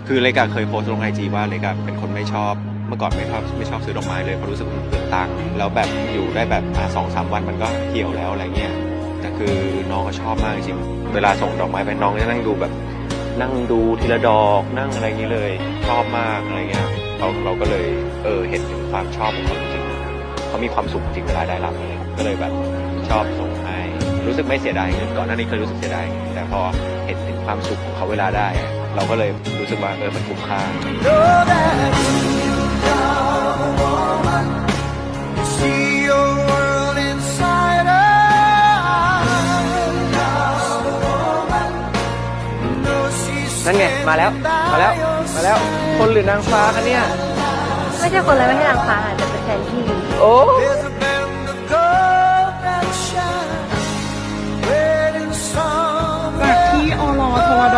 คือเล็กเคยโพสต์ลงไอจีว่าเล็กเป็นคนไม่ชอบเมื่อก่อนไม่ชอบซื้อดอกไม้เลยเพราะรู้สึกมันเปลืองตังค์แล้วแบบอยู่ได้แบบ2-3 วันมันก็เหี่ยวแล้วอะไรเงี้ยแต่คือน้องก็ชอบมากจริงเวลาส่งดอกไม้ไปน้องจะนั่งดูแบบนั่งดูทีละดอกนั่งอะไรอย่างนี้เลยชอบมากอะไรเงี้ยเราก็เลยเห็นถึงความชอบของเขาจริงๆเขามีความสุขจริงเวลาได้รับเลยก็เลยแบบชอบส่งให้รู้สึกไม่เสียดายเงินก่อนหน้านี้เคยรู้สึกเสียดายแต่พอเห็นถึงความสุขของเขาเวลาได้เราก็เลยรู้สึกว่ามันคุ้มค่านั่นไงมาแล้วคนหรือนางฟ้าคะเนี่ยไม่ใช่คนเลยไม่ใช่นางฟ้าแต่เป็นแทนที่โอ้จากที่อรทวด